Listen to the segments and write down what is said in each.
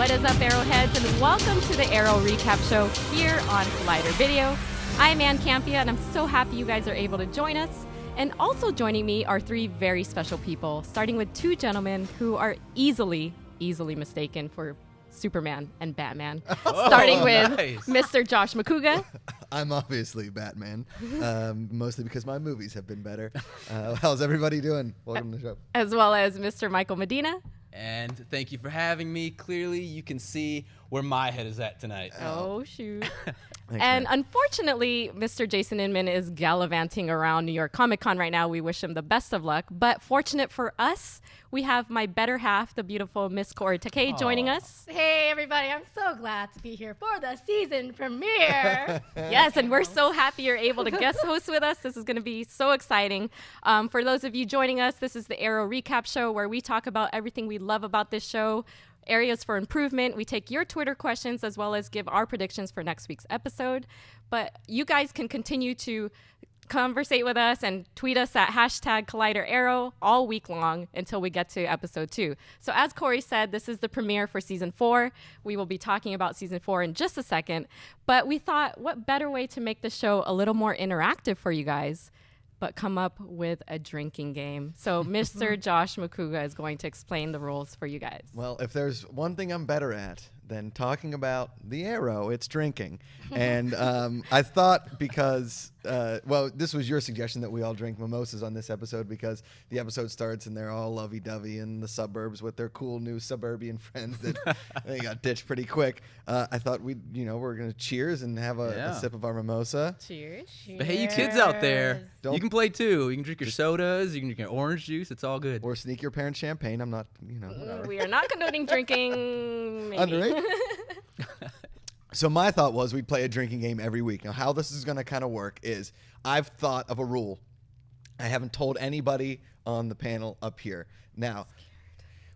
What is up, Arrowheads, and welcome to the Arrow Recap Show here on Collider Video. I'm Campea, and I'm so happy you guys are able to join us. And also joining me are three very special people, starting with two gentlemen who are easily mistaken for Superman and Batman. Starting with Mr. Josh Macuga. I'm obviously Batman, mostly because my movies have been better. How's everybody doing? Welcome to the show. As well as Mr. Michael Medina. And thank you for having me. Clearly, you can see where my head is at tonight. Oh, shoot. Thanks, and man. Unfortunately, Mr. Jason Inman is gallivanting around New York Comic Con right now. We wish him the best of luck. But fortunate for us, we have my better half, the beautiful Miss Kaori Takee, joining us. Hey, everybody. I'm so glad to be here for the season premiere. Yes, and we're so happy you're able to guest host with us. This is going to be so exciting. For those of you joining us, this is the Arrow Recap Show where we talk about everything we love about this show, areas for improvement. We take your Twitter questions as well as give our predictions for next week's episode. But you guys can continue to conversate with us and tweet us at #ColliderArrow all week long until we get to episode 2. So as Corey said, this is the premiere for season 4. We will be talking about season 4 in just a second. But we thought, what better way to make the show a little more interactive for you guys but come up with a drinking game. So Mr. Josh Macuga is going to explain the rules for you guys. Well, if there's one thing I'm better at than talking about the Arrow, it's drinking. And I thought because, this was your suggestion that we all drink mimosas on this episode because the episode starts and they're all lovey-dovey in the suburbs with their cool new suburban friends that they got ditched pretty quick. I thought we're going to cheers and have a sip of our mimosa. Cheers. But hey, you kids out there, Don't- you can play too. You can drink your sodas, you can drink your orange juice. It's all good. Or sneak your parents' champagne. I'm not, whatever. We are not condoning drinking. Maybe. Underage? So my thought was we'd play a drinking game every week. Now, how this is going to kind of work is I've thought of a rule. I haven't told anybody on the panel up here. Now,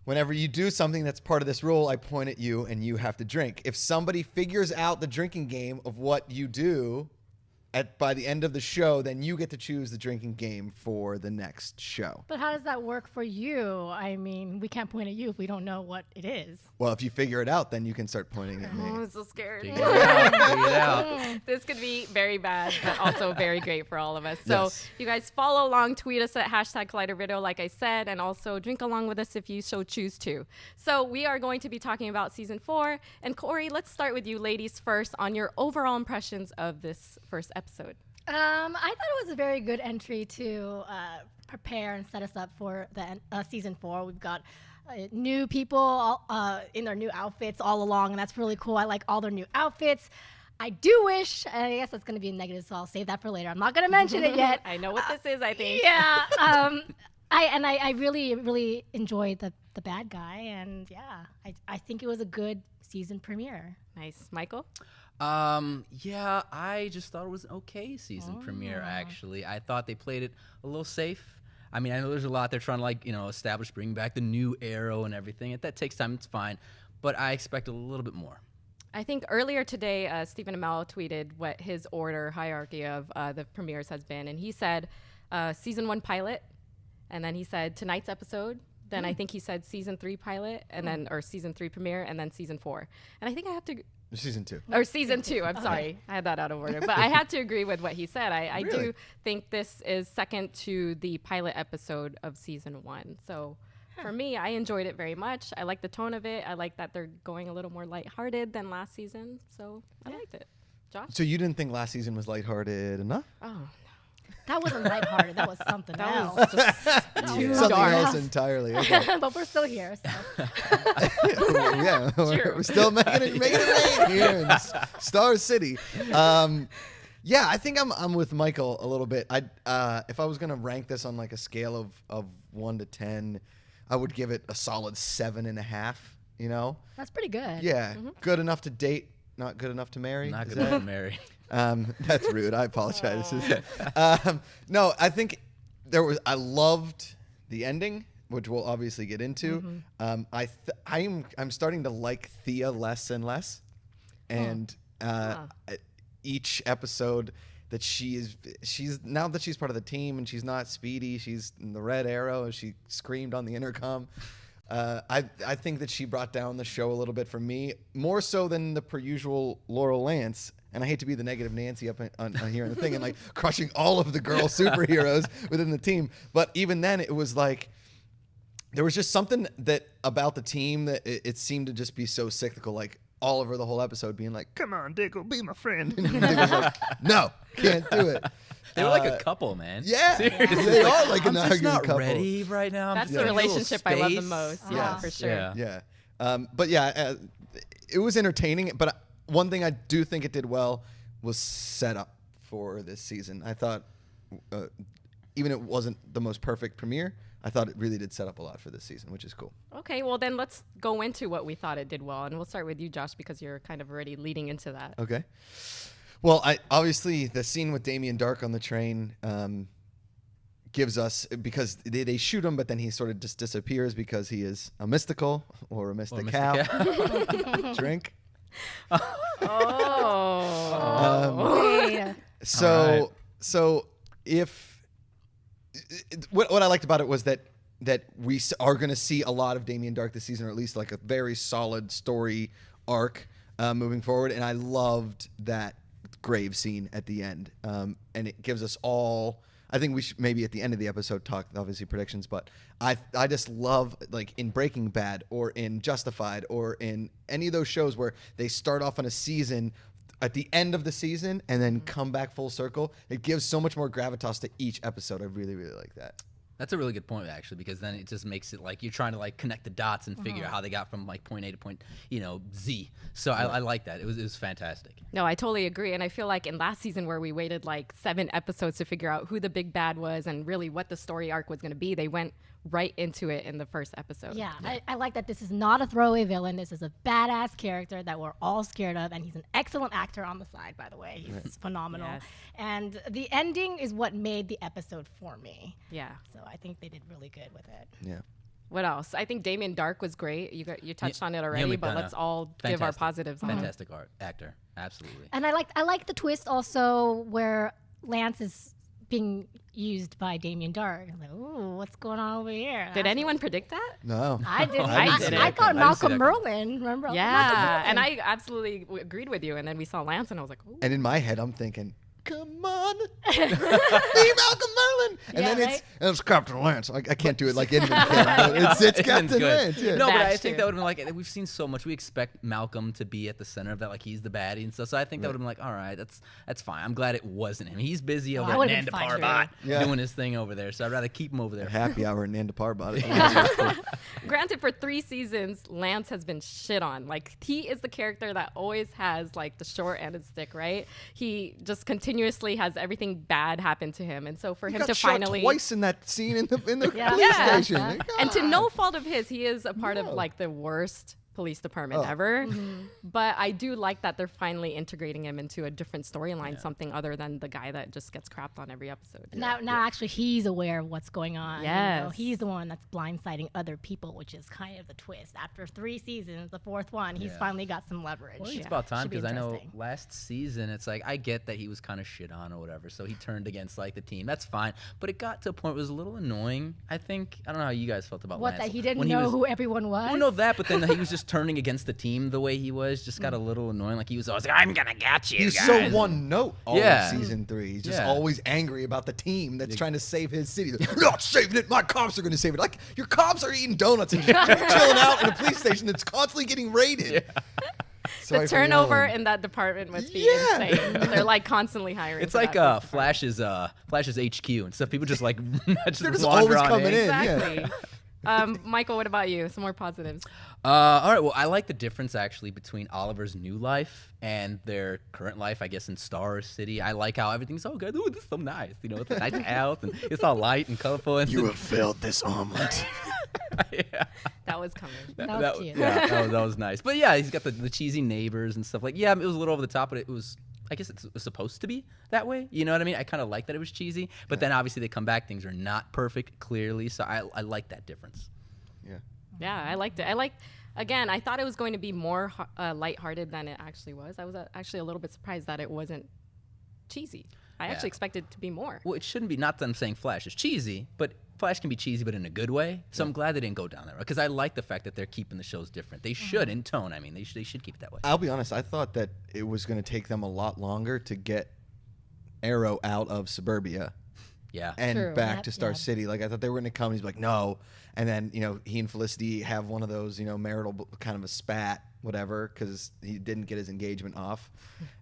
whenever you do something that's part of this rule, I point at you and you have to drink. If somebody figures out the drinking game of what you do by the end of the show, then you get to choose the drinking game for the next show. But how does that work for you? I mean, we can't point at you if we don't know what it is. Well, if you figure it out, then you can start pointing at Oh, me. I'm so scared. Figure it out. Figure it out. This could be very bad, but also very great for all of us. So Yes. you guys follow along, tweet us at #ColliderVideo, like I said, and also drink along with us if you so choose to. So we are going to be talking about season 4. And Corey, let's start with you ladies first on your overall impressions of this first episode. I thought it was a very good entry to prepare and set us up for the season 4. We've got new people in their new outfits all along, and that's really cool. I like all their new outfits. I do wish, I guess that's going to be a negative, so I'll save that for later. I'm not going to mention it yet. I know what this is, I think. Yeah. I really enjoyed the bad guy, and yeah, I think it was a good season premiere. Nice. Michael? Yeah, I just thought it was an okay season premiere, actually. I thought they played it a little safe. I mean, I know there's a lot they're trying to, establish, bring back the new Arrow and everything. That takes time, it's fine. But I expect a little bit more. I think earlier today, Stephen Amell tweeted what his hierarchy of the premieres has been. And he said season 1 pilot, and then he said tonight's episode. Then I think he said season 3 pilot, and then, or season 3 premiere, and then season 4. And I think I have to... Season 2. Or season 2, I'm sorry. I had that out of order. But I had to agree with what he said. I Really? do think this is second to the pilot episode of season 1. So for me, I enjoyed it very much. I like the tone of it. I like that they're going a little more lighthearted than last season. So I liked it. Josh? So you didn't think last season was lighthearted enough? Oh, That wasn't lighthearted. That was something that else. was just too Something dark. else entirely. Okay. But we're still here. So. Yeah, True. we're still making it rain here in Star City. Yeah, I think I'm with Michael a little bit. If I was gonna rank this on like a scale of 1 to 10, I would give it a solid 7.5. That's pretty good. Yeah, good enough to date, not good enough to marry. Not Is good that- enough to marry. That's rude. I apologize. No, I think I loved the ending, which we'll obviously get into. I'm starting to like Thea less and less, and each episode that she's now that she's part of the team and she's not Speedy, she's in the Red Arrow, and she screamed on the intercom. I think that she brought down the show a little bit for me, more so than the per usual Laurel Lance. And I hate to be the negative Nancy up on here in the thing and like crushing all of the girl superheroes within the team. But even then, it was like there was just something that about the team that it seemed to just be so cyclical. Like Oliver, the whole episode being like, "Come on, Diggle, be my friend." And Diggle's like, "No, can't do it." They were like a couple, man. Yeah, Seriously. they are like an I'm just arguing not couple. ready right now. That's the relationship I love the most. Yeah, for sure. Yeah. But yeah, it was entertaining. But one thing I do think it did well was set up for this season. I thought, even if it wasn't the most perfect premiere, I thought it really did set up a lot for this season, which is cool. Okay, well then let's go into what we thought it did well, and we'll start with you, Josh, because you're kind of already leading into that. Okay. Well, obviously the scene with Damien Darhk on the train gives us, because they shoot him, but then he sort of just disappears because he is a mystical or a mystical drink. Oh. So if what I liked about it was that we are going to see a lot of Damien Darhk this season, or at least like a very solid story arc moving forward. And I loved that grave scene at the end, and it gives us all. I think we should maybe at the end of the episode talk obviously predictions, but I just love, like in Breaking Bad or in Justified or in any of those shows where they start off on a season at the end of the season and then come back full circle. It gives so much more gravitas to each episode. I really, really like that. That's a really good point, actually, because then it just makes it like you're trying to like connect the dots and figure out how they got from like point A to point, Z. So I like that. It was fantastic. No, I totally agree. And I feel like in last season where we waited like 7 episodes to figure out who the big bad was and really what the story arc was going to be, they went right into it in the first episode. Yeah, I like that this is not a throwaway villain. This is a badass character that we're all scared of, and he's an excellent actor on the side, by the way. He's phenomenal. Yes. And the ending is what made the episode for me. Yeah. So I think they did really good with it. Yeah. What else? I think Damien Darhk was great. You touched on it already, Neal but McDonough. let's all give our positives on it. Fantastic actor. Absolutely. And I like the twist also where Lance is being used by Damien Darhk. I was like, ooh, what's going on over here? Did anyone predict that? No. I didn't. I didn't. I thought I didn't see Malcolm that Merlin. Remember? Yeah, Malcolm Merlin. and I absolutely agreed with you. And then we saw Lance, and I was like, ooh. And in my head, I'm thinking, come on, be Malcolm Merlin. And Yeah, then right? it's Captain Lance. I can't do it like Edmund can, but it's Edmund's Captain good. Lance. Yeah. No, but I That's think true. that would have been like, we've seen so much. We expect Malcolm to be at the center of that, like he's the baddie and stuff. So I think that would have been like, all right, that's fine. I'm glad it wasn't him. He's busy over that at would've been Nanda fine, Parbat Yeah. doing his thing over there. So I'd rather keep him over there. Happy hour in Nanda Parbat. Granted, for 3 seasons, Lance has been shit on. Like, he is the character that always has, like, the short end of the stick, right? He just continuously has everything bad happen to him. And so for him got to shot finally... twice in that scene in the police Yeah. station. And to no fault of his, he is a part of, like, the worst police department ever. But I do like that they're finally integrating him into a different storyline, something other than the guy that just gets crapped on every episode. Now actually he's aware of what's going on. Yes. He's the one that's blindsiding other people, which is kind of the twist. After 3 seasons, the 4th one, he's finally got some leverage. Well, it's about time, Should be because I know interesting. last season it's like I get that he was kind of shit on or whatever, so he turned against like the team. That's fine, but it got to a point where it was a little annoying. I think I don't know how you guys felt about What, Lance. that he didn't When know was- who everyone was? Well, no, that, but then he was just turning against the team the way he was. Just got a little annoying. Like he was always like, "I'm gonna get you." He's guys. so one note all Yeah. of season 3. He's just Yeah. always angry about the team that's trying to save his city. You're not saving it. My cops are going to save it. Like, your cops are eating donuts and chilling out in a police station that's constantly getting raided. Sorry The for turnover yelling. in that department must be Yeah. insane. They're like constantly hiring. It's for like that police Flash's HQ and stuff. People just like just They're just wander always on coming in. department. Yeah. Exactly. Michael, what about you? Some more positives. All right. Well, I like the difference actually between Oliver's new life and their current life, I guess, in Star City. I like how everything's so good. Ooh, this is so nice. You know, it's a nice house and it's all light and colorful. And failed this omelet. yeah. That was coming. That was cute. Yeah, that was nice. But yeah, he's got the cheesy neighbors and stuff. Like, yeah, it was a little over the top, but it was. I guess it's supposed to be that way. You know what I mean? I kind of like that it was cheesy, but then obviously they come back. Things are not perfect, clearly. So I like that difference. Yeah. Yeah, I liked it. Again, I thought it was going to be more lighthearted than it actually was. I was actually a little bit surprised that it wasn't cheesy. I actually expected it to be more. Well, it shouldn't be. Not that I'm saying Flash is cheesy, but Flash can be cheesy, but in a good way. So I'm glad they didn't go down that road because I like the fact that they're keeping the shows different. They should in tone. I mean, they should keep it that way. I'll be honest. I thought that it was going to take them a lot longer to get Arrow out of suburbia. Yeah. And True. back Yep, to Star yep. City. Like, I thought they were going to come. He's like, no. And then, he and Felicity have one of those, marital kind of a spat, whatever, because he didn't get his engagement off.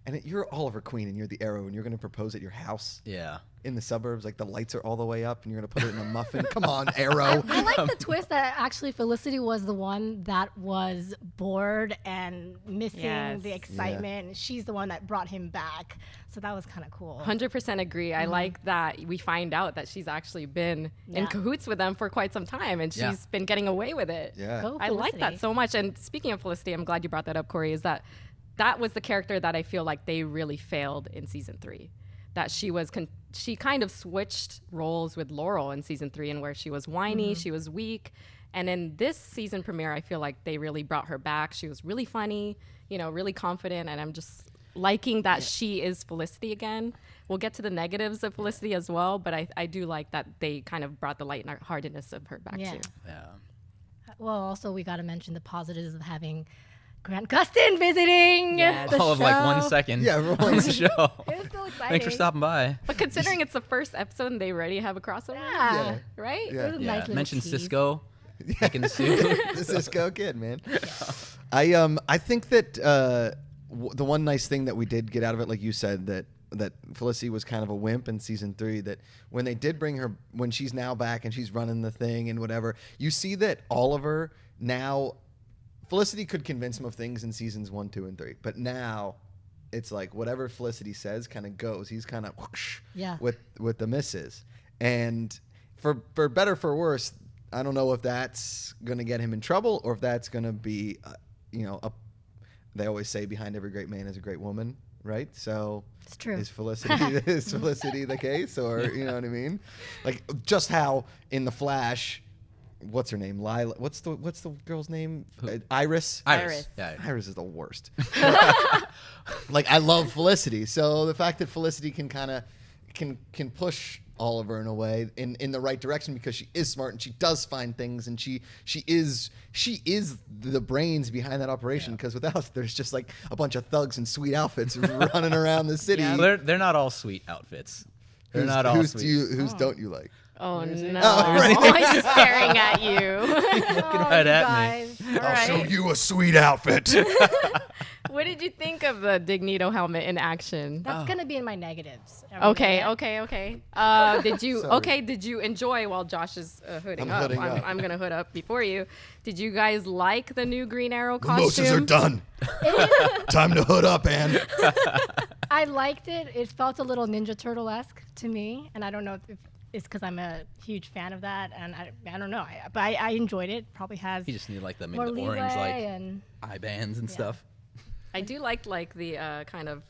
And you're Oliver Queen and you're the Arrow and you're going to propose at your house Yeah. in the suburbs. Like, the lights are all the way up and you're going to put it in a muffin. Come on, Arrow. I like the twist that actually Felicity was the one that was bored and missing Yes. the excitement. And she's the one that brought him back. So that was kind of cool. 100% agree. I like that we find out that she's actually been in Yeah. cahoots with them for quite some time, and Yeah. she's been getting away with it. Yeah. Go I like that Felicity. so much. And speaking of Felicity, I'm glad you brought that up, Corey, is that was the character that I feel like they really failed in season 3. That she kind of switched roles with Laurel in season 3, and where she was whiny, she was weak. And in this season premiere, I feel like they really brought her back. She was really funny, really confident, and I'm just liking that she is Felicity again. We'll get to the negatives of Felicity as well, but I do like that they kind of brought the lightheartedness of her back Yeah. too. Yeah. Well, also, we got to mention the positives of having Grant Gustin visiting Yes. the All of like 1 show. second. Yeah, on the show. It was so exciting. Thanks for stopping by. But considering it's the first episode and they already have a crossover, Yeah. right? Yeah. It was a Yeah. nice little Mention tease. Cisco. Back in the suit. The Cisco kid, man. I think that the one nice thing that we did get out of it, like you said, that Felicity was kind of a wimp in season 3, that when they did bring her, when she's now back and she's running the thing and whatever, you see that Oliver now, Felicity could convince him of things in seasons 1, 2, and 3, but now it's like whatever Felicity says kind of goes. He's kind of whoosh Yeah. with the misses. And for better for worse, I don't know if that's going to get him in trouble or if that's going to be, they always say behind every great man is a great woman, right? So It's true. is Felicity the case, or you know what I mean? Like just how in the Flash, what's her name? Lila. What's the girl's name? Iris. Iris. Yeah. Iris is the worst. Like I love Felicity, so the fact that Felicity can kind of can push Oliver in a way in the right direction because she is smart and she does find things and she is the brains behind that operation, because without us there's just like a bunch of thugs in sweet outfits running around the city. Well, they're not all sweet outfits. They're not all who's sweet. whose don't you like? Oh no! right. Oh, he's staring at you. Looking right at me. guys. All right. you a sweet outfit. What did you think of the Dignito helmet in action? That's going to be in my negatives. Okay. Did Sorry. you enjoy while Josh is hooding I'm up? hooding up. I'm gonna hood up before you. Did you guys like the new Green Arrow Mimosas costume? are done. Time to hood up, Ann. I liked it. It felt a little Ninja Turtle-esque to me, and I don't know if it's because I'm a huge fan of that, and I don't know. But I enjoyed it. Probably has You just need like maybe more the orange leeway like and eye bands and stuff. I do like the kind of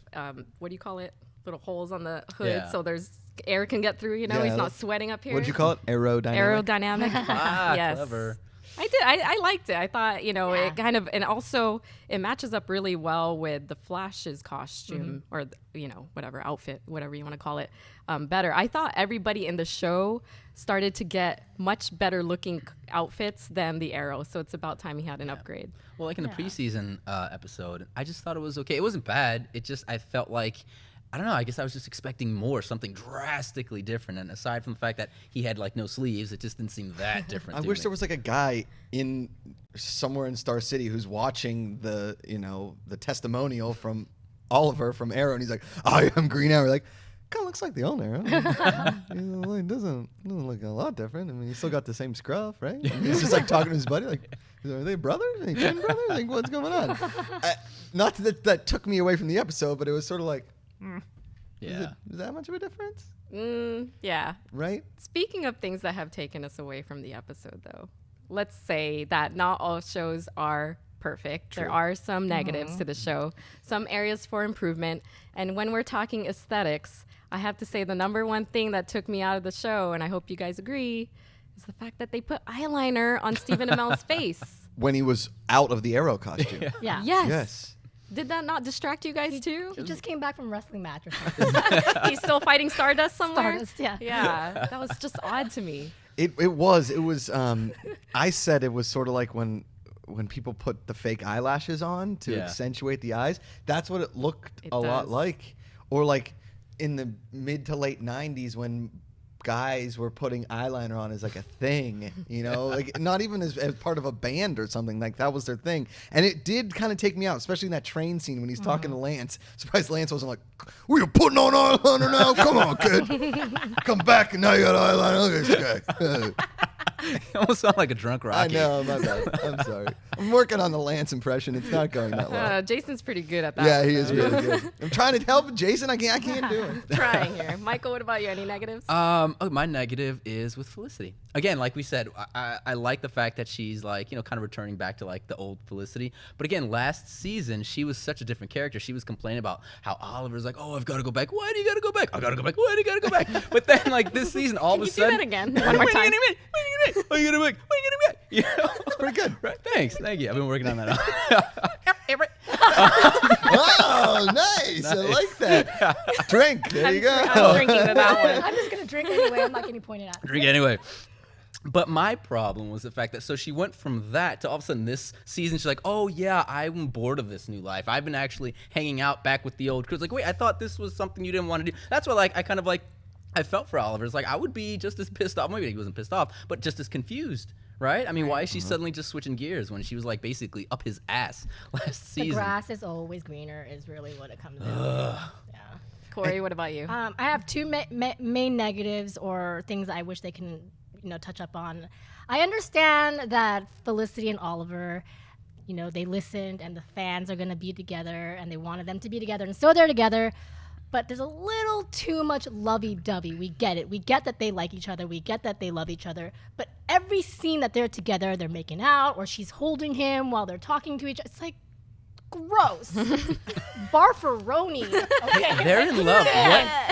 what do you call it? Little holes on the hood, Yeah. so there's air can get through. He's Yeah. not sweating up here. What'd you call it? Aerodynamic. Aerodynamic. Yes. Clever. I did. I liked it. I thought, Yeah. it kind of, and also it matches up really well with the Flash's costume or, whatever outfit, whatever you want to call it, better. I thought everybody in the show started to get much better looking outfits than the Arrow. So it's about time he had an upgrade. Well, like in the preseason episode, I just thought it was okay. It wasn't bad. It just, I felt like, I don't know, I guess I was just expecting more, something drastically different. And aside from the fact that he had like no sleeves, it just didn't seem that different. I to wish me. there was like a guy in somewhere in Star City who's watching the testimonial from Oliver from Arrow, and he's like, "I am Green Arrow." Like, kind of looks like the old Arrow. It doesn't look a lot different. I mean, he's still got the same scruff, right? And he's just like talking to his buddy, like, "Are they brothers? Are they twin brothers? Like, what's going on?" Not that took me away from the episode, but it was sort of like, Yeah. is that much of a difference, Yeah. right? Speaking of things that have taken us away from the episode, though, let's say that not all shows are perfect. There are some negatives to the show, some areas for improvement. And when we're talking aesthetics, I have to say the number one thing that took me out of the show, and I hope you guys agree, is the fact that they put eyeliner on Stephen Amell's face. When he was out of the Arrow costume. yeah. Yes. Yes. Did that not distract you guys too? He just came back from a wrestling match or something. He's still fighting Stardust somewhere? Stardust, yeah. Yeah, that was just odd to me. It was. I said it was sort of like when people put the fake eyelashes on to accentuate the eyes. That's what it looked a lot like. Or like in the mid to late 90s when guys were putting eyeliner on as like a thing, you know, like not even as part of a band or something. Like that was their thing. And it did kind of take me out, especially in that train scene when he's talking to Lance. Surprised Lance wasn't like, "We are putting on eyeliner now? Come on, kid. Come back and now you got eyeliner. Look at this guy." You almost sound like a drunk Rocky. I know, my bad. I'm sorry. I'm working on the Lance impression. It's not going that well. Jason's pretty good at that. Yeah, he is really good. I'm trying to help Jason. I can't do it. Trying here. Michael, what about you? Any negatives? My negative is with Felicity. Again, like we said, I like the fact that she's like, kind of returning back to like the old Felicity. But again, last season, she was such a different character. She was complaining about how Oliver's like, "Oh, I've got to go back. Why do you got to go back? I got to go back. Why do you got to go back?" But then like this season, all of a sudden. Can you do that again? One more time. Why you gonna back? Why you gonna back? You know? It's pretty good. Right? Thanks. Thank you. I've been working on that. Oh, nice. I like that. Drink. There you go. I'm drinking to that one. I'm just going to drink anyway. I'm not getting pointed at. Drink anyway. But my problem was the fact that so she went from that to all of a sudden this season she's like, "Oh yeah, I'm bored of this new life. I've been actually hanging out back with the old crew." It's like, wait, I thought this was something you didn't want to do. That's why like I felt for Oliver. It's like I would be just as pissed off. Maybe he wasn't pissed off, but just as confused, right? I mean, why is she suddenly just switching gears when she was like basically up his ass last season? The grass is always greener is really what it comes down to. Yeah. Corey, what about you? I have two main negatives or things I wish they can, touch up on. I understand that Felicity and Oliver, they listened and the fans are going to be together and they wanted them to be together and so they're together. But there's a little too much lovey-dovey. We get it. We get that they like each other. We get that they love each other. But every scene that they're together, they're making out or she's holding him while they're talking to each other. It's like, gross. Barfaroni. Okay. They're in love.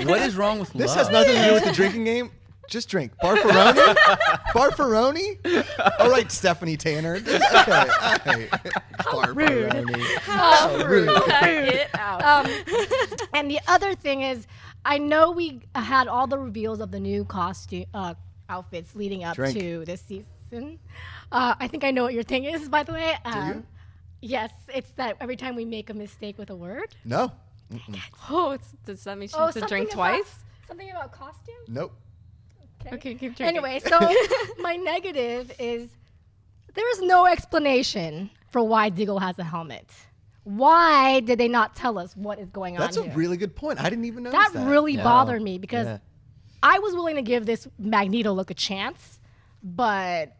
What is wrong with love? This has nothing to do with the drinking game. Just drink. Barfaroni? Barfaroni? All right, Stephanie Tanner. Okay. All right. Barfaroni. How rude. Cut it out. And the other thing is, I know we had all the reveals of the new costume outfits leading up to this season. I think I know what your thing is, by the way. Do you? Yes, it's that every time we make a mistake with a word. No. Oh, does that mean she has to drink twice? Something about costume? Nope. Okay, keep drinking. Anyway, so my negative is there is no explanation for why Diggle has a helmet. Why did they not tell us what is going That's on a here? really good point. I didn't even notice that. That really bothered me because I was willing to give this Magneto look a chance, but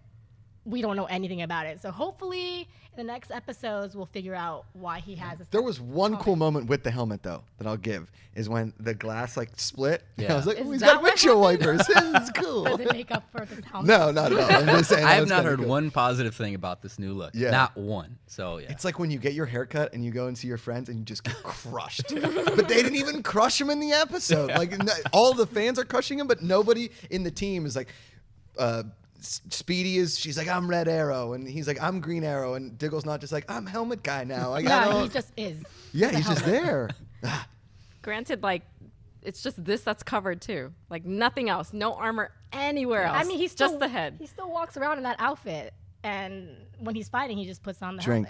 we don't know anything about it. So hopefully in the next episodes we'll figure out why he has this. There was one cool moment with the helmet though that I'll give is when the glass like split. Yeah. I was like, Is he's that got what windshield wipers. It's cool. Does it make up for this helmet? No, not at all. I'm just saying. I that have was not kinda heard cool. one positive thing about this new look. Yeah. Not one. So yeah. It's like when you get your hair cut and you go and see your friends and you just get crushed. But they didn't even crush him in the episode. Like all the fans are crushing him, but nobody in the team is like, Speedy she's like, "I'm Red Arrow," and he's like, "I'm Green Arrow," and Diggle's not just like, "I'm Helmet Guy now." Like, No, he just is. yeah, he's just there. Granted, like, it's just this that's covered too. Like nothing else. No armor anywhere else. I mean, he's still, just the head. He still walks around in that outfit, and when he's fighting, he just puts on the Drink.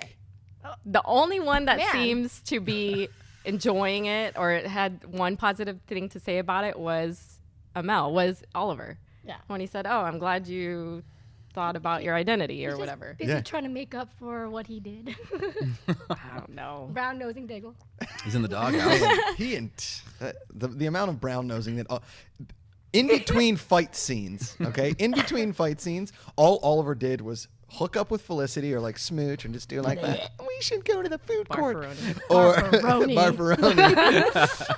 helmet. The only one that Man. seems to be enjoying it or it had one positive thing to say about it was was Oliver. Yeah. When he said, "Oh, I'm glad you thought about your identity," or He's whatever. Just busy Yeah. trying to make up for what he did. I don't know. Brown nosing Diggle. He's in the doghouse. He and the amount of brown nosing that in between fight scenes, okay, all Oliver did was hook up with Felicity or like smooch and just do like that. We should go to the food court Barfaroni. or Barfaroni. Barfaroni.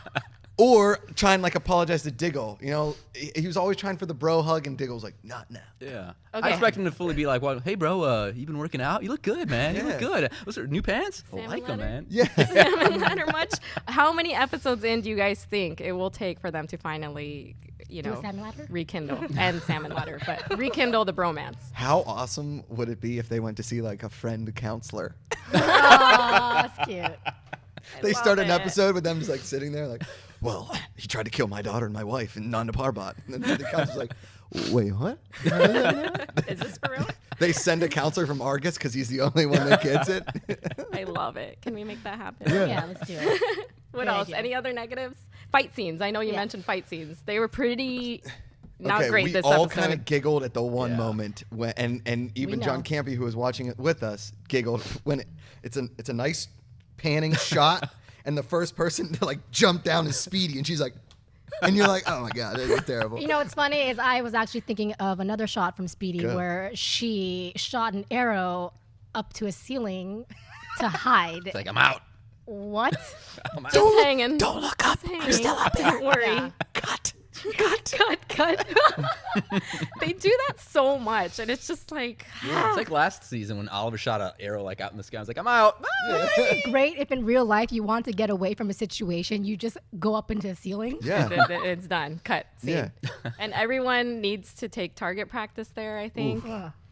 Or try and like apologize to Diggle. You know, he was always trying for the bro hug, and Diggle's like, "Not now." Yeah. Okay. I expect him to fully be like, "Well, hey, bro, you been working out? You look good, man. You look Yeah. good. What's there, new pants? I Salmon like them, leather? man." Yeah. Doesn't matter much. How many episodes in do you guys think it will take for them to finally, Do a salmon ladder? rekindle and salmon ladder, but rekindle the bromance? How awesome would it be if they went to see like a friend counselor? Oh, that's cute. They start an love it. episode with them just like sitting there like, well, he tried to kill my daughter and my wife in Nanda Parbat. And then the counselor's like, wait, what? Is this for real? They send a counselor from Argus because he's the only one that gets it. I love it. Can we make that happen? Yeah, let's do it. What Good else? idea. Any other negatives? Fight scenes. I know you Yeah. mentioned fight scenes. They were pretty not Okay, great we this all episode. kind of giggled at the one Yeah. moment when, and even know. John Campea, who was watching it with us, giggled when it's a nice panning shot, and the first person to like jump down is Speedy, and she's like, and you're like, oh my god, it was terrible. You know what's funny is I was actually thinking of another shot from Speedy Good. where she shot an arrow up to a ceiling to hide. It's like, I'm out. What? I'm out. Just hanging. Don't look up. Just hanging. I'm still up there. Don't worry. Yeah. Cut. Cut. They do that so much, and it's just like, It's like last season when Oliver shot an arrow like out in the sky. I was like, I'm out. Bye. Great if in real life you want to get away from a situation, you just go up into a ceiling. Yeah. it's done. Cut. Scene. Yeah. And everyone needs to take target practice there, I think.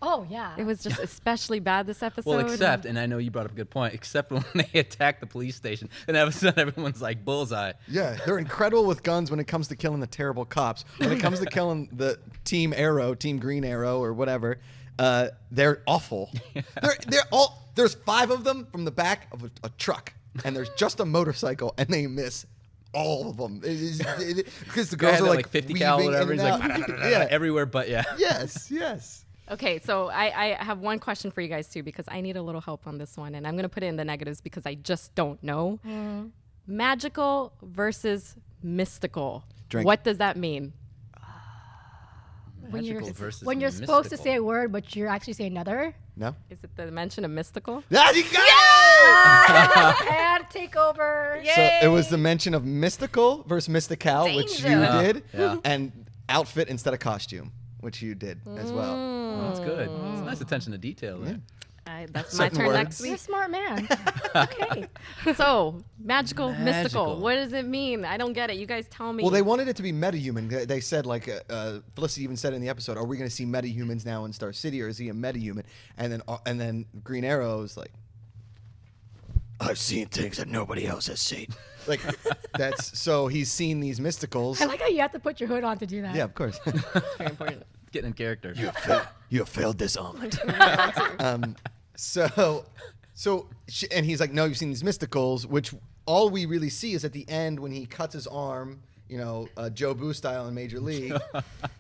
Oh yeah. It was just especially bad this episode. Well, except, and I know you brought up a good point, except when they attack the police station, and all of a sudden everyone's like bullseye. Yeah, they're incredible with guns when it comes to killing the terrible cops. When it comes to killing the Team Arrow, Team Green Arrow, or whatever, they're awful. They're all. There's 5 of them from the back of a truck, and there's just a motorcycle, and they miss all of them. Because the Guy girls had are that, like 50 weaving cal, in whatever. and He's like, out. Yeah. everywhere, but yeah. Yes. Okay, so I have one question for you guys too, because I need a little help on this one, and I'm going to put it in the negatives because I just don't know. Magical versus mystical. Drink. What does that mean? when you're, Magical versus when you're supposed to mystical. say a word, but you're actually saying another. No. Is it the mention of mystical? Ah, you got it! And take over. So it was the mention of mystical versus mystical, which you Danger. did, Yeah. and outfit instead of costume, which you did as well. Oh, that's good. It's nice attention to detail there. That's my Certain turn words. next You're a week. smart man. Okay. So, magical, mystical. Magical. What does it mean? I don't get it. You guys tell me. Well, they wanted it to be metahuman. They said, like, Felicity even said in the episode, "Are we going to see metahumans now in Star City, or is he a metahuman?" And then Green Arrow's like, "I've seen things that nobody else has seen." Like, that's so he's seen these mysticals. I like how you have to put your hood on to do that. Yeah, of course. Very important. Getting in character. You have failed this omelet. And he's like, no, you've seen these mysticals, which all we really see is at the end when he cuts his arm, Joe Boo style in Major League,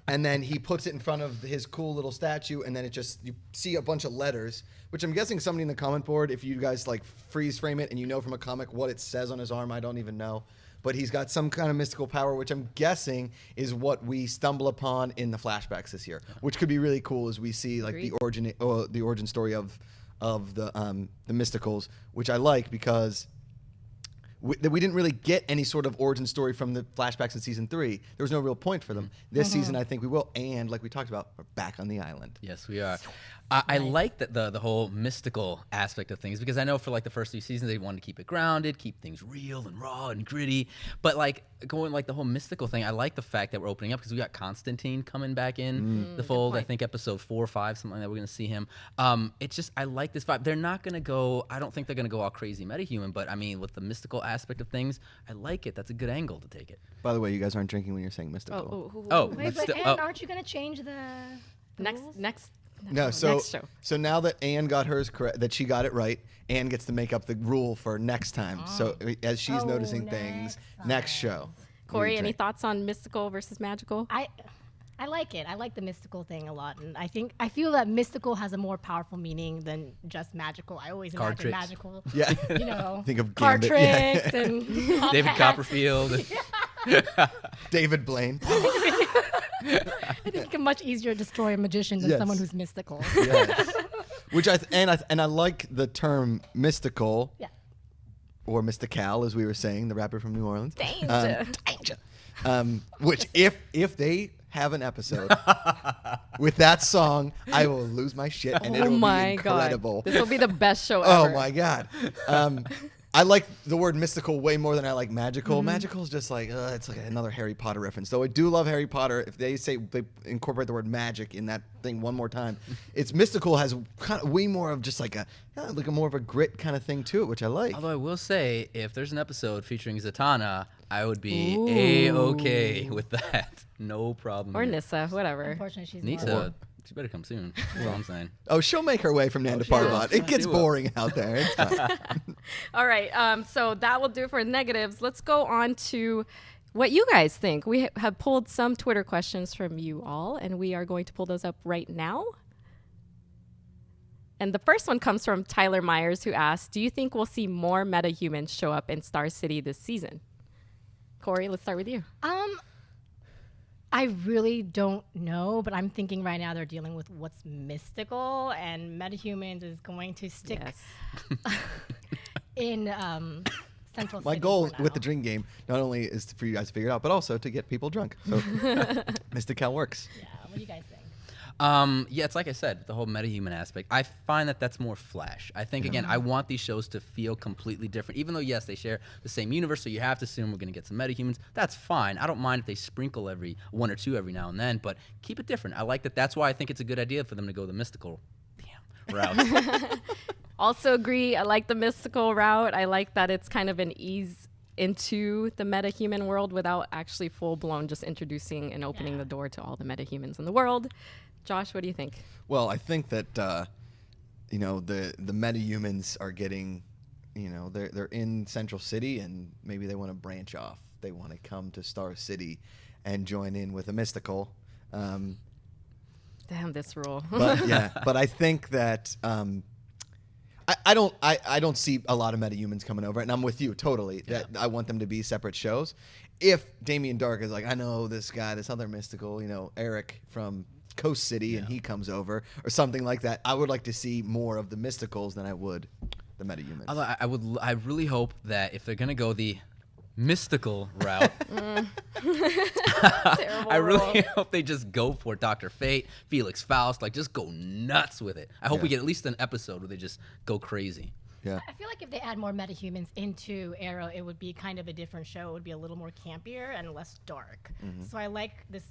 and then he puts it in front of his cool little statue, and then you see a bunch of letters, which I'm guessing somebody in the comment board, if you guys like freeze frame it and you know from a comic what it says on his arm, I don't even know. But he's got some kind of mystical power, which I'm guessing is what we stumble upon in the flashbacks this year, which could be really cool as we see like the origin story of the mysticals, which I like because we didn't really get any sort of origin story from the flashbacks in season 3. There was no real point for them. This season, I think we will, and like we talked about, we're back on the island. Yes, we are. I like that the whole mystical aspect of things because I know for like the first 2 seasons they wanted to keep it grounded, keep things real and raw and gritty. But like going like the whole mystical thing, I like the fact that we're opening up because we got Constantine coming back in the fold. I think episode 4 or 5, something like that. We're gonna see him. It's just I like this vibe. They're not gonna go. I don't think they're gonna go all crazy metahuman. But I mean, with the mystical aspect of things, I like it. That's a good angle to take it. By the way, you guys aren't drinking when you're saying mystical. Oh, Wait, but Still- Anne, aren't you going to change the next rules? No, so next show. so now that Anne got hers correct, that she got it right, Anne gets to make up the rule for next time. So as she's Oh, noticing things, next show. Corey, you any drink. thoughts on mystical versus magical? I like it. I like the mystical thing a lot, and I feel that mystical has a more powerful meaning than just magical. I always Card imagine tricks. magical. Yeah. Think of card Gambit. Yeah. tricks and all David that. Copperfield. David Blaine. I think you can much easier destroy a magician than Yes. someone who's mystical. Yes. Which I like the term mystical. Yeah. Or Mystical, as we were saying, the rapper from New Orleans. Danger. Danger. Which if they have an episode with that song, I will lose my shit and Oh it'll my be incredible. god, this will be the best show Oh ever. my god. I like the word mystical way more than I like magical. Magical is just like, it's like another Harry Potter reference. Though I do love Harry Potter. If they say they incorporate the word magic in that thing one more time, it's mystical has kind of way more of just like a more of a grit kind of thing to it, which I like. Although I will say, if there's an episode featuring Zatanna, I would be A-okay with that. No problem. Or there. Nissa, whatever. Unfortunately, she's Nissa, more. she better come soon. That's all I'm saying. Oh, she'll make her way from Nanda Parbat. It gets She will. boring out there. It's fine. All right. So that will do it for negatives. Let's go on to what you guys think. We have pulled some Twitter questions from you all, and we are going to pull those up right now. And the first one comes from Tyler Myers, who asks, do you think we'll see more metahumans show up in Star City this season? Corey, let's start with you. I really don't know, but I'm thinking right now they're dealing with what's mystical, and metahumans is going to stick in Central City. My goal for now. with the drink game not only is for you guys to figure it out, but also to get people drunk. So Mystical works. Yeah, what do you guys think? Yeah, it's like I said, the whole metahuman aspect. I find that that's more Flash. I think, again, I want these shows to feel completely different. Even though, yes, they share the same universe, so you have to assume we're going to get some metahumans. That's fine. I don't mind if they sprinkle every one or two every now and then, but keep it different. I like that. That's why I think it's a good idea for them to go the mystical route. Also agree. I like the mystical route. I like that it's kind of an ease into the metahuman world without actually full-blown just introducing and opening the door to all the metahumans in the world. Josh, what do you think? Well, I think that the metahumans are getting, they're in Central City, and maybe they want to branch off. They want to come to Star City and join in with a mystical. Damn this rule. But I think that I don't see a lot of metahumans coming over, and I'm with you totally. That I want them to be separate shows. If Damien Darhk is like, I know this guy, this other mystical, Eric from Coast City, and he comes over or something like that, I would like to see more of the mysticals than I would the metahumans. Although I really hope that if they're gonna go the mystical route, I really hope they just go for Dr. Fate, Felix Faust, like just go nuts with it. I hope we get at least an episode where they just go crazy. Yeah. I feel like if they add more metahumans into Arrow, it would be kind of a different show. It would be a little more campier and less dark. So I like this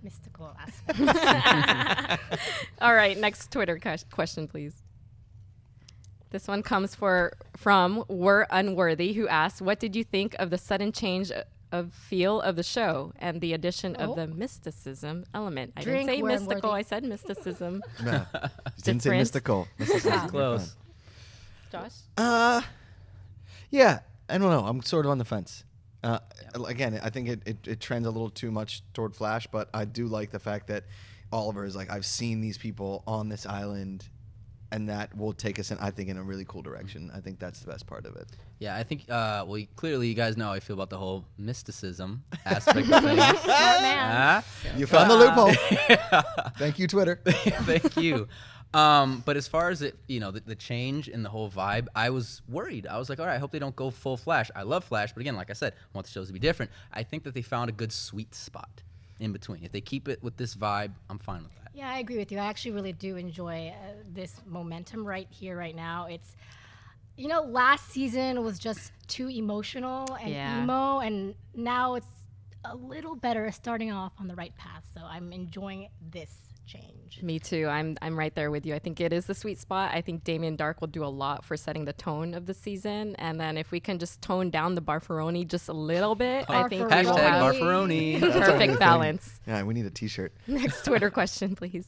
mystical aspect. All right, next Twitter question, please. This one comes from We're Unworthy, who asks, what did you think of the sudden change of feel of the show and the addition of the mysticism element? I didn't say mystical, I said mysticism. No, you didn't say Different. mystical. Mysticism. Close. Josh? Yeah, I don't know. I'm sort of on the fence. Again, I think it trends a little too much toward Flash, but I do like the fact that Oliver is like, I've seen these people on this island, and that will take us in a really cool direction. I think that's the best part of it. Yeah, I think, clearly you guys know how I feel about the whole mysticism aspect of things. Smart man. You found the loophole. Thank you, Twitter. Thank you. But as far as it, the change in the whole vibe, I was worried. I was like, all right, I hope they don't go full Flash. I love Flash, but again, like I said, I want the shows to be different. I think that they found a good sweet spot in between. If they keep it with this vibe, I'm fine with that. Yeah, I agree with you. I actually really do enjoy this momentum right here, right now. It's, last season was just too emotional and emo, and now it's a little better, starting off on the right path. So I'm enjoying this change. Me too. I'm right there with you. I think it is the sweet spot. I think Damien Darhk will do a lot for setting the tone of the season, and then if we can just tone down the barfaroni just a little bit, I think we will Hashtag have Barfaroni. perfect balance. Yeah, we need a T-shirt. Next Twitter question, please.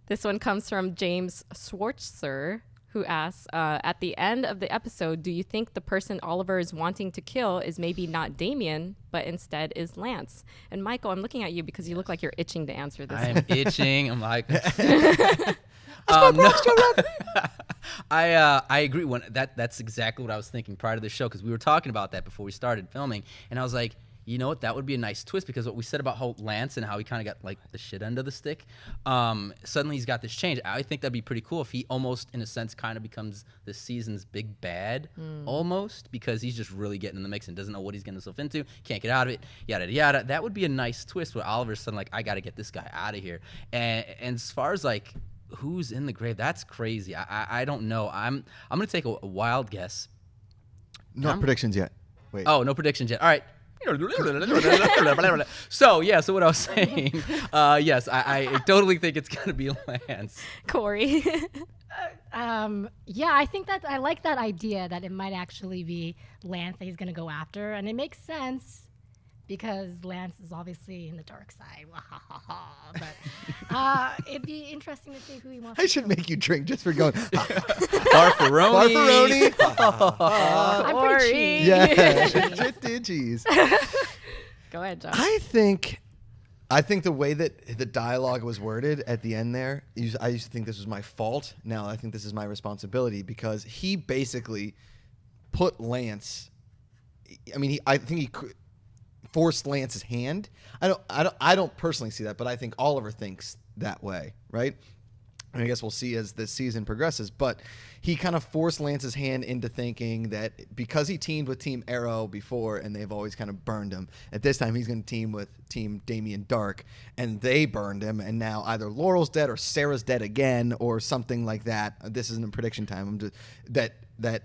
This one comes from James Schwartzer, who asks, at the end of the episode, do you think the person Oliver is wanting to kill is maybe not Damien, but instead is Lance? And Michael, I'm looking at you because you look like you're itching to answer this. I am itching. I'm like, I agree. That's exactly what I was thinking prior to the show, because we were talking about that before we started filming, and I was like, you know what, that would be a nice twist, because what we said about how Lance and how he kind of got like the shit end of the stick, suddenly he's got this change. I think that'd be pretty cool if he almost, in a sense, kind of becomes this season's big bad, almost, because he's just really getting in the mix and doesn't know what he's getting himself into, can't get out of it, yada yada. That would be a nice twist where Oliver's suddenly like, I got to get this guy out of here. And as far as like who's in the grave? That's crazy. I don't know. I'm gonna take a wild guess. Not predictions yet. Wait. Oh, no predictions yet. All right. So what I was saying, yes, I totally think it's gonna be Lance. Corey. Yeah, I think that I like that idea that it might actually be Lance that he's going to go after. And it makes sense because Lance is obviously in the dark side. But it'd be interesting to see who he wants I should make you drink just for going. Barfaroni. Barfaroni. I'm pretty cheap. Yeah. Cheese. Go ahead, Josh. I think the way that the dialogue was worded at the end there, I used to think this was my fault. Now I think this is my responsibility because he basically put Lance. I mean, I think he forced Lance's hand. I don't personally see that, but I think Oliver thinks that way, right? I guess we'll see as the season progresses, but he kind of forced Lance's hand into thinking that because he teamed with Team Arrow before and they've always kind of burned him, at this time he's going to team with Team Damien Darhk and they burned him, and now either Laurel's dead or Sarah's dead again or something like that. This isn't a prediction time. I'm just that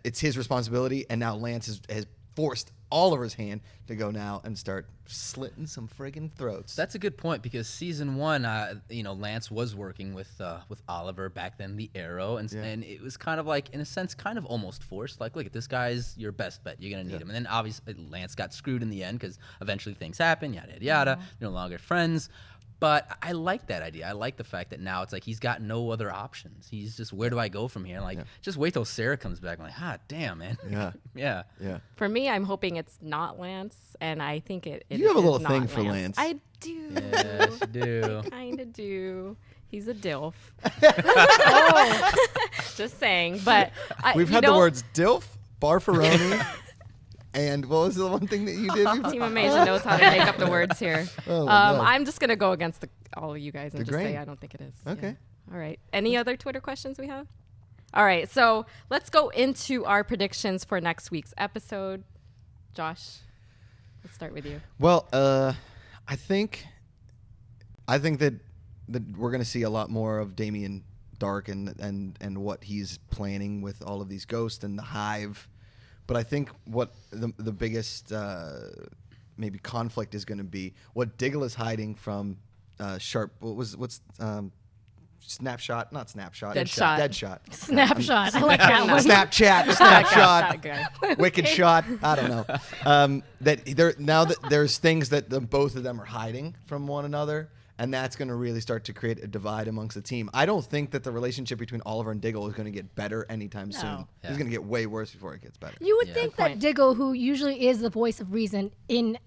it's his responsibility, and now Lance has forced Oliver's hand to go now and start slitting some friggin' throats. That's a good point because season 1, Lance was working with Oliver back then, the Arrow, and it was kind of like, in a sense, kind of almost forced. Like, look, this guy's your best bet. You're gonna need him. And then obviously Lance got screwed in the end because eventually things happen. Yada yada yada. They're no longer friends. But I like that idea. I like the fact that now it's like he's got no other options. He's just, where do I go from here? Like, just wait till Sarah comes back. I'm like, damn, man. Yeah. Yeah. For me, I'm hoping it's not Lance, and I think it You have a is little not thing for Lance. I do. Yes, you do. I kind of do. He's a DILF. Oh. Just saying. But We've had the words DILF, Barfaroni, and what was the one thing that you did before? Team Amasia knows how to make up the words here. Oh, no. I'm just going to go against all of you guys and The just grain. say I don't think it is. Okay. Yeah. All right. Any other Twitter questions we have? All right. So let's go into our predictions for next week's episode. Josh, let's start with you. Well, I think that we're going to see a lot more of Damien Darhk and what he's planning with all of these ghosts and the hive. But I think what the biggest maybe conflict is going to be what Diggle is hiding from Sharp. Snapshot? Not Snapshot. Deadshot. Snapshot. I like that one. Snapchat. That guy. Wicked shot. I don't know. That there's things that both of them are hiding from one another. And that's going to really start to create a divide amongst the team. I don't think that the relationship between Oliver and Diggle is going to get better anytime soon. Yeah. It's going to get way worse before it gets better. You would think that Diggle, who usually is the voice of reason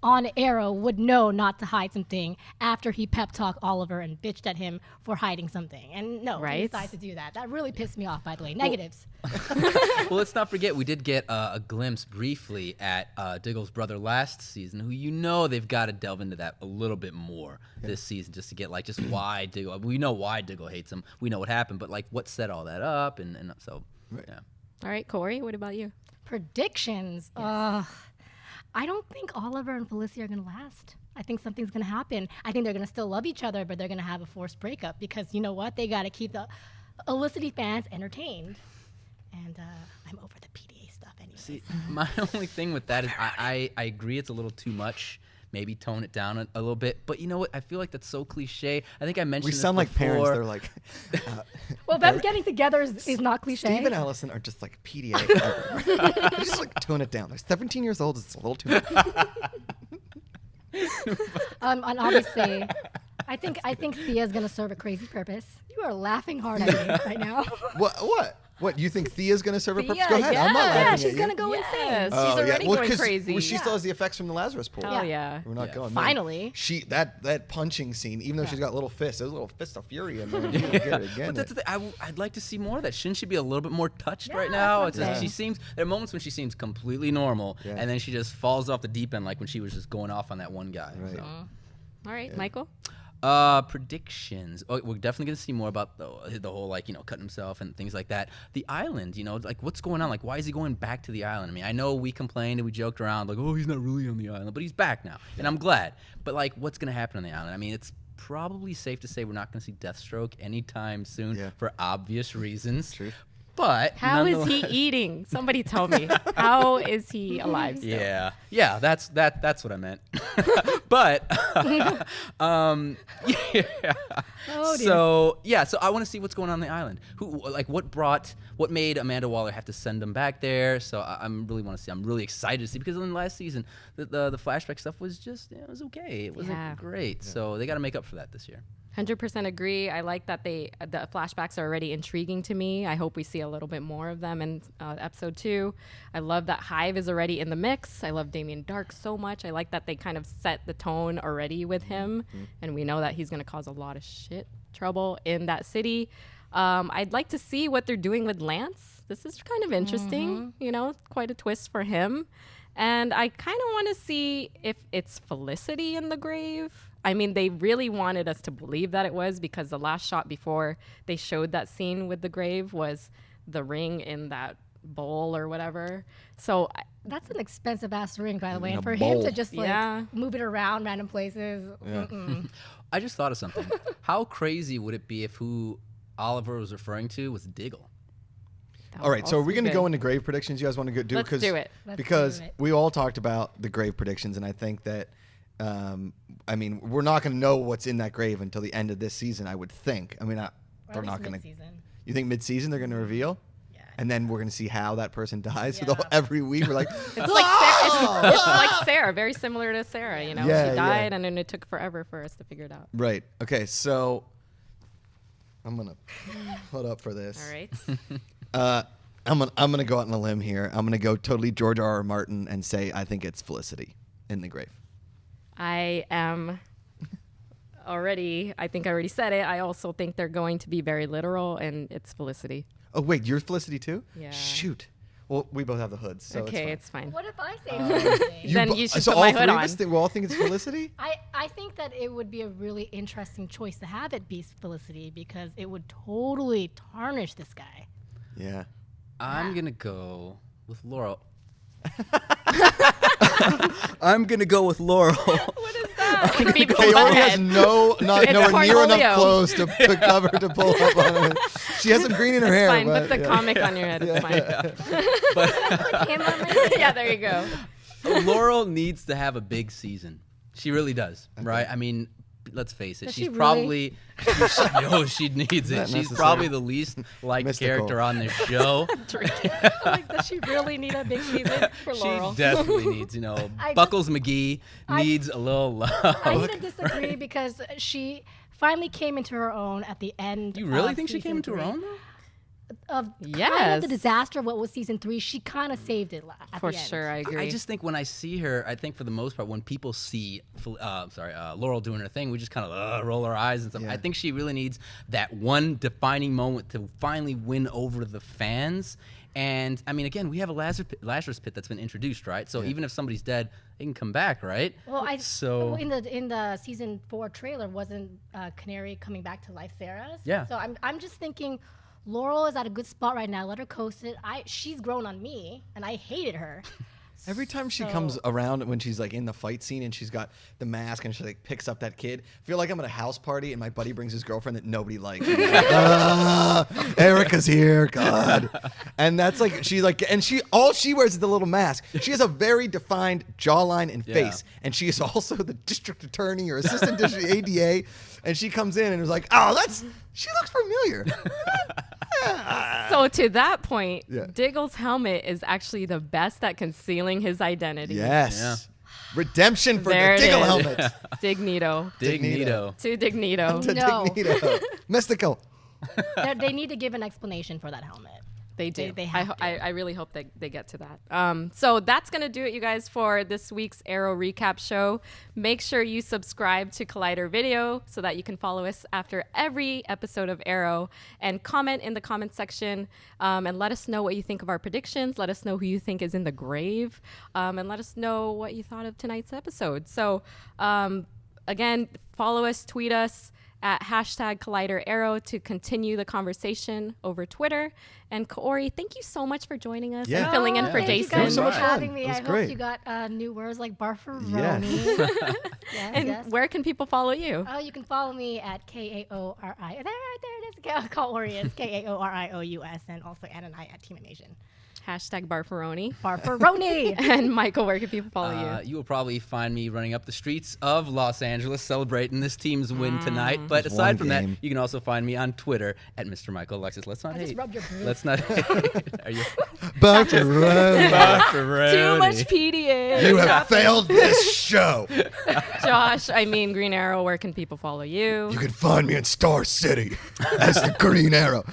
on Arrow, would know not to hide something after he pep talked Oliver and bitched at him for hiding something. And no, he decided to do that. That really pissed me off, by the way. Negatives. Well, let's not forget, we did get a glimpse briefly at Diggle's brother last season, who they've got to delve into that a little bit more this season just to get like just why Diggle. We know why Diggle hates him. We know what happened, but like what set all that up, and so yeah. All right, Corey, what about you? Predictions. I don't think Oliver and Felicity are going to last. I think something's going to happen. I think they're going to still love each other, but they're going to have a forced breakup because you know what? They got to keep the Felicity fans entertained. And I'm over the PDA stuff anyway. See, my only thing with that is I agree it's a little too much. Maybe tone it down a little bit. But you know what? I feel like that's so cliche. I think I mentioned We sound this like parents. before. They're like, well, them getting together is not cliche. Steve and Allison are just like PDA. Just like tone it down. They're 17 years old. It's a little too much. And obviously, I think Thea's gonna serve a crazy purpose. You are laughing hard at me right now. What? You think Thea's going to serve a purpose? Thea, Go ahead. I'm not laughing Yeah, at she's you. gonna go insane. Yes, Oh, she's already Well, going 'cause, crazy. Well, she still has the effects from the Lazarus pool. Hell yeah. We're not going. Finally. She that punching scene, even though she's got little fists, those little fists of fury in there. You don't get it again. But that's the thing. I'd like to see more of that. Shouldn't she be a little bit more touched right now? It's that's just, what I'm she seems. There are moments when she seems completely normal, and then she just falls off the deep end, like when she was just going off on that one guy. Right. So. All right, Michael. Predictions. Oh, we're definitely gonna see more about the whole cutting himself and things like that. The island, like what's going on? Like why is he going back to the island? I mean, I know we complained and we joked around like, oh, he's not really on the island, but he's back now, and I'm glad. But like, what's gonna happen on the island? I mean, it's probably safe to say we're not going to see Deathstroke anytime soon Yeah. for obvious reasons. True. But How is he nonetheless- eating? Somebody tell me. How is he alive still? Yeah, that's what I meant. But yeah. Oh, dear. So I want to see what's going on the island. What made Amanda Waller have to send them back there? So I'm really want to see. I'm really excited to see, because in the last season the flashback stuff was just it was okay. It wasn't great. So they got to make up for that this year. 100% agree. I like that the flashbacks are already intriguing to me. I hope we see a little bit more of them in episode 2. I love that Hive is already in the mix. I love Damien Darhk so much. I like that they kind of set the tone already with him, and we know that he's going to cause a lot of trouble in that city. I'd like to see what they're doing with Lance. This is kind of interesting, quite a twist for him. And I kind of want to see if it's Felicity in the grave. I mean, they really wanted us to believe that it was, because the last shot before they showed that scene with the grave was the ring in that bowl or whatever. So That's an expensive ass ring, by the way. In And a for bowl. him to just Yeah. move it around random places. Yeah. I just thought of something. How crazy would it be if who Oliver was referring to was Diggle? that All right, would so are also we be going to good. go into grave predictions? You guys want to do? Let's do it. Let's Because do it. we all talked about the grave predictions, and I think that, we're not going to know what's in that grave until the end of this season, I would think. I mean, Or they're at not least going to. mid-season. You think mid-season they're going to reveal? Yeah. And then we're going to see how that person dies. So Yeah. every week we're like, It's like Sarah, it's like Sarah, very similar to Sarah. Yeah, she yeah. died, and then it took forever for us to figure it out. right. Okay, so I'm going to put up for this. All right. I'm gonna go out on a limb here. I'm gonna go totally George R.R. Martin and say I think it's Felicity in the grave. I am I think I already said it. I also think they're going to be very literal, and it's Felicity. Oh wait, you're Felicity too? Yeah. Shoot. Well, we both have the hoods, so Okay, it's it's fine. What if I say Felicity? Then you should so put all my three hood of on. us think, we all think it's Felicity. I think that it would be a really interesting choice to have it be Felicity, because it would totally tarnish this guy. Yeah. I'm gonna go with Laurel. I'm gonna go with Laurel. What is that? Like Beavis and Kaori has Butthead. nowhere It's near enough Cornholio. clothes to cover to pull up on it. She has some green in her It's hair. fine. but Put the yeah. comic on your head. It's fine. Him on my Yeah, there you go. Laurel needs to have a big season. She really does, right? I mean, let's face it. Does She's she really? probably she needs it. Not She's necessary. probably the least liked Mystical. character on this show. like, does she really need a big season for Laurel? She definitely needs, I Buckles McGee I- needs a little love. I need to disagree because she finally came into her own at the end. You really of think she came season into her 3. own though? Of kind Yes. of the disaster of what was season 3, she kind of saved it at For the end. sure, I agree. I just think when I see her, I think for the most part, when people see Laurel doing her thing, we just kind of roll our eyes and stuff. Yeah. I think she really needs that one defining moment to finally win over the fans. And I mean, again, we have a Lazarus pit that's been introduced, right? So even if somebody's dead, they can come back, right? Well, So- in the season 4 trailer, wasn't Canary coming back to life Sarah's? Yeah. So I'm just thinking, Laurel is at a good spot right now. Let her coast it. She's grown on me, and I hated her. Every time she So- comes around when she's like in the fight scene and she's got the mask and she like picks up that kid, I feel like I'm at a house party and my buddy brings his girlfriend that nobody likes. And I'm like, Erica's here, God. And that's like all she wears is the little mask. She has a very defined jawline and Yeah. face, and she is also the district attorney or assistant district ADA. And she comes in and was like, "Oh, she looks familiar." So to that point, Yeah. Diggle's helmet is actually the best at concealing his identity. Yes. Yeah. Redemption for There the it Diggle is. helmet. Dignito. Dignito. To Dignito. To No. Dignito. Mystical. They need to give an explanation for that helmet. They do. They have to. I really hope they get to that. So that's going to do it, you guys, for this week's Arrow recap show. Make sure you subscribe to Collider Video so that you can follow us after every episode of Arrow, and comment in the comment section and let us know what you think of our predictions. Let us know who you think is in the grave, and let us know what you thought of tonight's episode. So again, follow us, tweet us, at #ColliderArrow to continue the conversation over Twitter. And Kaori, thank you so much for joining us and filling in for Thank Jason. you guys so for much fun. having me. It was I great. hope you got new words like barfaroni. Yes. Yes, And yes. where can people follow you? Oh, you can follow me at Kaori. There it is. Kaori is Kaorious, and also Ann and I at Team Nation. #Barfaroni. Barfaroni. And Michael, where can people follow you? You will probably find me running up the streets of Los Angeles celebrating this team's win tonight. But Just aside one from game. that, you can also find me on Twitter at Mr. Michael Alexis. Let's not I just hate. rubbed your boob. Let's not hate. Are you? Barfaroni. Too much PDA. You have failed this show. Josh, Green Arrow, where can people follow you? You can find me in Star City as the Green Arrow.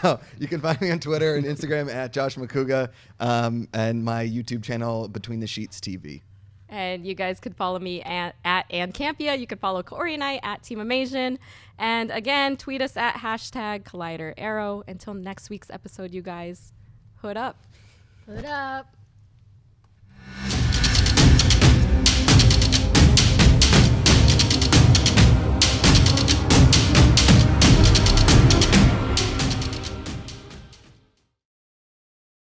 No, you can find me on Twitter and Instagram at Josh Macuga, and my YouTube channel, Between the Sheets TV. And you guys could follow me at and Campea. You could follow Kaori and I at Team Amazing. And again, tweet us at #ColliderArrow. Until next week's episode, you guys, hood up. Put up.